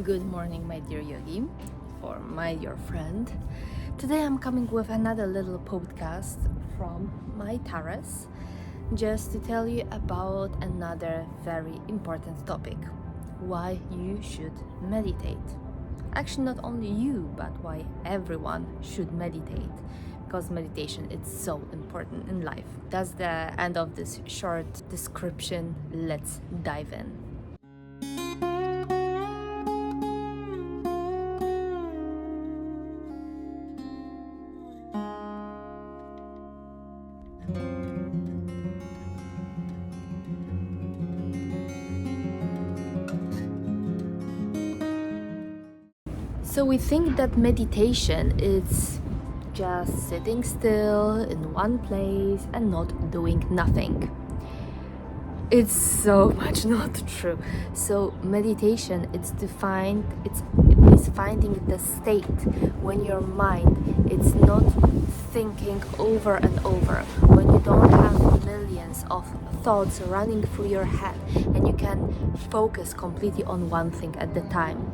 Good morning, my dear yogi, or my dear friend. Today I'm coming with another little podcast from my terrace just to tell you about another very important topic: why you should meditate. Actually, not only you, but why everyone should meditate, because meditation is so important in life. That's the end of this short description. Let's dive in. So we think that meditation is just sitting still in one place and not doing nothing. It's so much not true. So meditation, it means finding the state when your mind it's not thinking over and over, when you don't have millions of thoughts running through your head and you can focus completely on one thing at the time.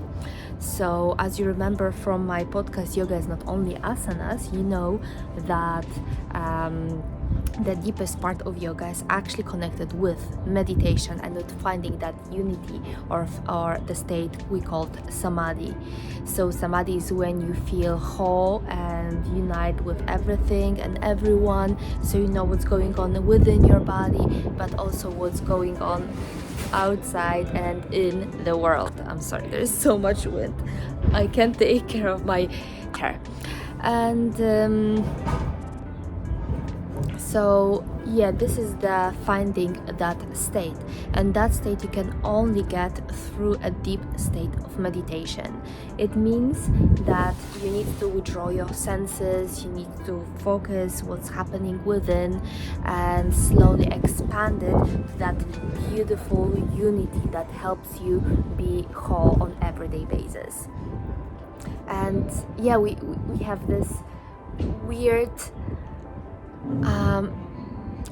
So as you remember from my podcast, yoga is not only asanas. You know that the deepest part of yoga is actually connected with meditation and with finding that unity or the state we called samadhi. So samadhi is when you feel whole and unite with everything and everyone, so you know what's going on within your body but also what's going on outside and in the world. I'm sorry, there's so much wind. I can't take care of my hair. And so yeah, this is the finding that state, and that state you can only get through a deep state of meditation. It means that you need to withdraw your senses, you need to focus what's happening within and slowly expand it to that beautiful unity that helps you be whole on everyday basis. And yeah, we have this weird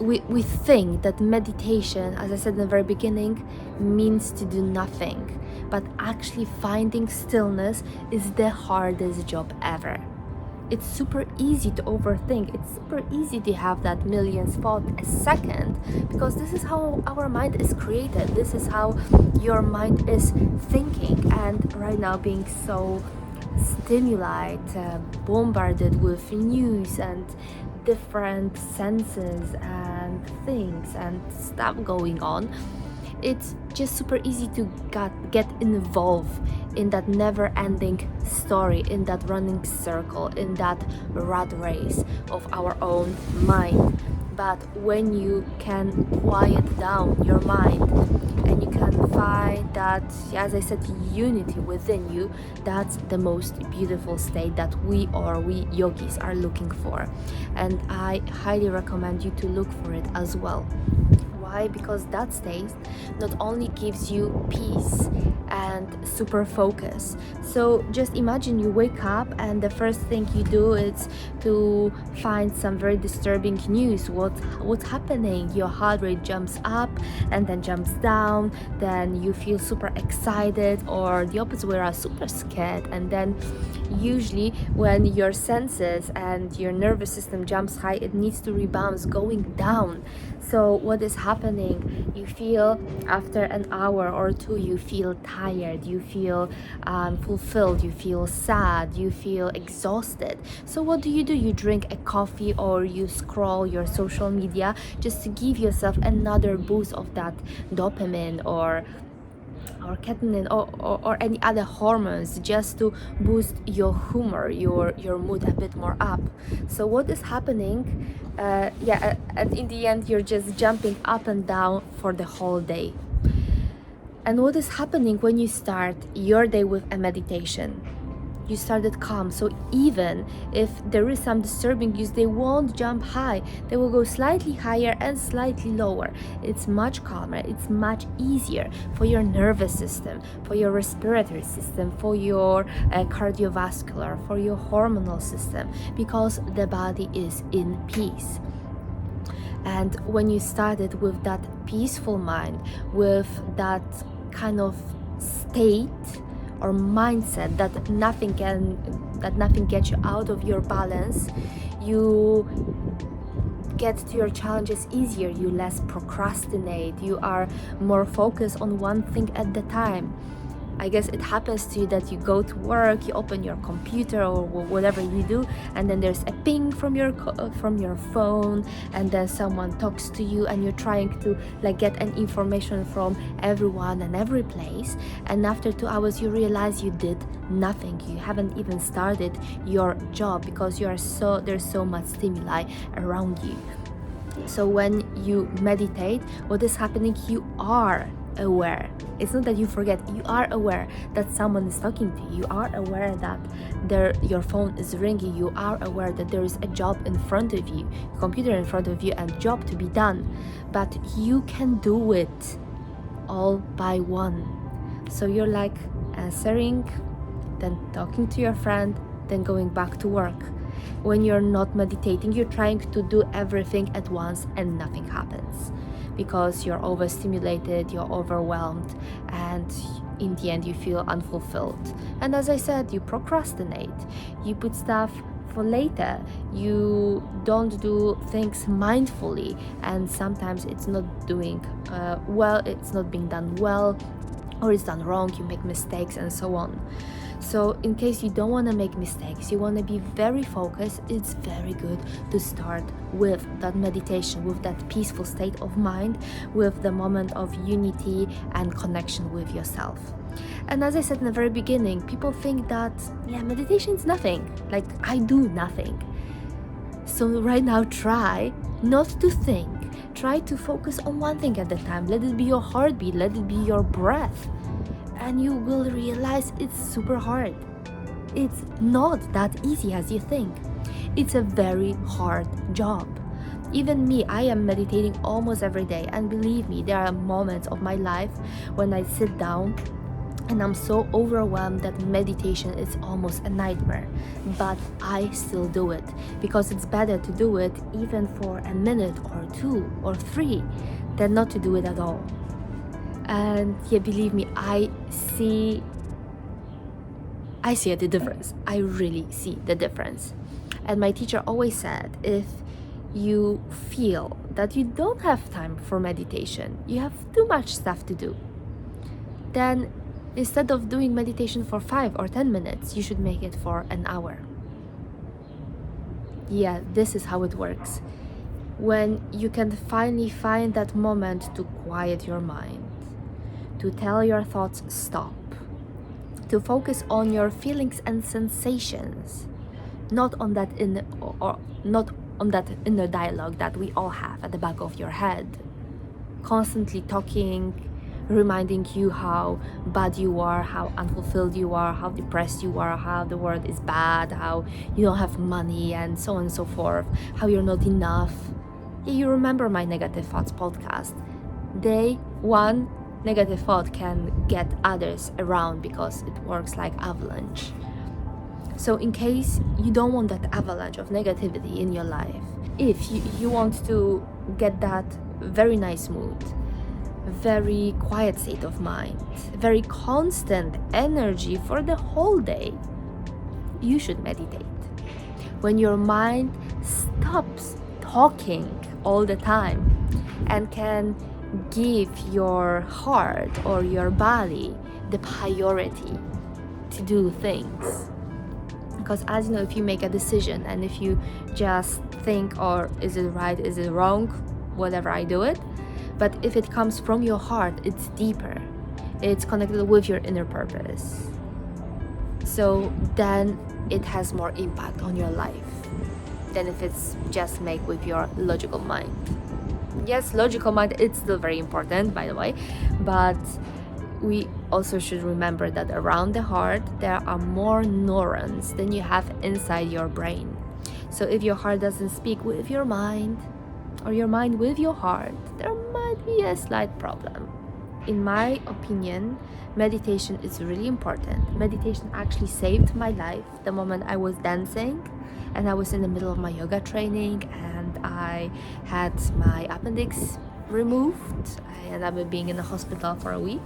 we think that meditation, as I said in the very beginning, means to do nothing, but actually finding stillness is the hardest job ever. It's super easy to overthink. It's super easy to have that millions thought a second, because this is how our mind is created. This is how your mind is thinking, and right now being so bombarded with news and different senses and things and stuff going on, it's just super easy to get involved in that never-ending story, in that running circle, in that rat race of our own mind. But when you can quiet down your mind and you can find that, as I said, unity within you, that's the most beautiful state that we yogis are looking for. And I highly recommend you to look for it as well. Why? Because that state not only gives you peace and super focus. So just imagine you wake up and the first thing you do is to find some very disturbing news. What's happening? Your heart rate jumps up and then jumps down. Then you feel super excited, or the opposite, we are super scared. And then usually when your senses and your nervous system jumps high, it needs to rebound going down. So what is happening? You feel after an hour or two, you feel tired, you feel fulfilled, you feel sad, you feel exhausted. So what do? You drink a coffee or you scroll your social media just to give yourself another boost of that dopamine or ketonin or any other hormones, just to boost your humor, your mood a bit more up. So what is happening? And in the end you're just jumping up and down for the whole day. And what is happening when you start your day with a meditation? You started calm, so even if there is some disturbing news, they won't jump high, they will go slightly higher and slightly lower. It's much calmer, it's much easier for your nervous system, for your respiratory system, for your cardiovascular, for your hormonal system, because the body is in peace. And when you started with that peaceful mind, with that kind of state or mindset that nothing gets you out of your balance, you get to your challenges easier, you less procrastinate, you are more focused on one thing at the time. I guess it happens to you that you go to work, you open your computer or whatever you do, and then there's a ping from your phone, and then someone talks to you, and you're trying to get an information from everyone and every place, and after 2 hours you realize you did nothing. You haven't even started your job because there's so much stimuli around you. So when you meditate, what is happening? You are aware. It's not that you forget. You are aware that someone is talking to you. You are aware that your phone is ringing. You are aware that there is a job in front of you, computer in front of you, and job to be done. But you can do it all by one. So you're answering, then talking to your friend, then going back to work. When you're not meditating, you're trying to do everything at once and nothing happens because you're overstimulated, you're overwhelmed, and in the end you feel unfulfilled. And as I said, you procrastinate, you put stuff for later, you don't do things mindfully, and sometimes it's not doing it's not being done well, or it's done wrong, you make mistakes and so on. So in case you don't want to make mistakes, you want to be very focused, it's very good to start with that meditation, with that peaceful state of mind, with the moment of unity and connection with yourself. And as I said in the very beginning, people think that, meditation is nothing, I do nothing. So right now, try not to think. Try to focus on one thing at a time. Let it be your heartbeat, let it be your breath. And you will realize it's super hard. It's not that easy as you think. It's a very hard job. Even me, I am meditating almost every day. And believe me, there are moments of my life when I sit down and I'm so overwhelmed that meditation is almost a nightmare. But I still do it because it's better to do it even for a minute or 2 or 3 than not to do it at all. And believe me, I see the difference. I really see the difference. And my teacher always said, if you feel that you don't have time for meditation, you have too much stuff to do, then instead of doing meditation for 5 or 10 minutes, you should make it for an hour. This is how it works. When you can finally find that moment to quiet your mind, to tell your thoughts stop, to focus on your feelings and sensations, not on that inner dialogue that we all have at the back of your head, constantly talking, reminding you how bad you are, how unfulfilled you are, how depressed you are, how the world is bad, how you don't have money, and so on and so forth, how you're not enough. You remember my Negative Thoughts podcast. One negative thought can get others around because it works like avalanche. So in case you don't want that avalanche of negativity in your life, if you want to get that very nice mood, very quiet state of mind, very constant energy for the whole day, you should meditate. When your mind stops talking all the time and can give your heart or your body the priority to do things. Because as you know, if you make a decision and if you just think, or is it right, is it wrong, whatever, I do it. But if it comes from your heart, it's deeper. It's connected with your inner purpose. So then it has more impact on your life than if it's just made with your logical mind. Yes, logical mind, it's still very important, by the way, but we also should remember that around the heart there are more neurons than you have inside your brain. So if your heart doesn't speak with your mind, or your mind with your heart, there might be a slight problem. In my opinion, meditation is really important. Meditation actually saved my life the moment I was dancing and I was in the middle of my yoga training and I had my appendix removed. I ended up being in the hospital for a week.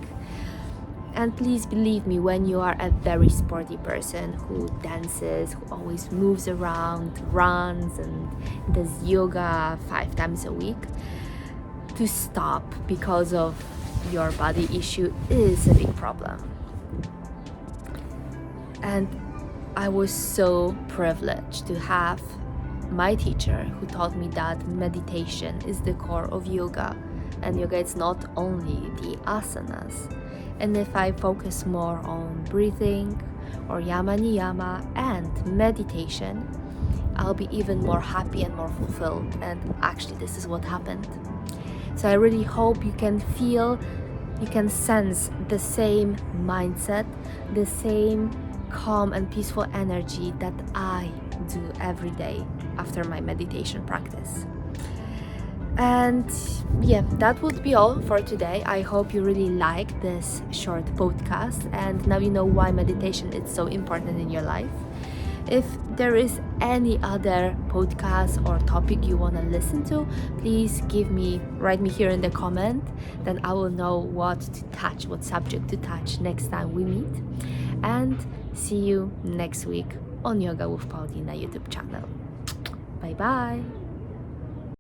And please believe me, when you are a very sporty person who dances, who always moves around, runs, and does yoga 5 times a week, to stop because of your body issue is a big problem. And I was so privileged to have my teacher who taught me that meditation is the core of yoga, and yoga is not only the asanas. And if I focus more on breathing or yama niyama and meditation, I'll be even more happy and more fulfilled. And actually, this is what happened. So I really hope you can feel, you can sense the same mindset, the same calm and peaceful energy that I do every day after my meditation practice. And yeah, that would be all for today. I hope you really liked this short podcast, and now you know why meditation is so important in your life. If there is any other podcast or topic you want to listen to, please write me here in the comment. Then I will know what subject to touch next time we meet. And see you next week on Yoga with Paulina YouTube channel. Bye bye.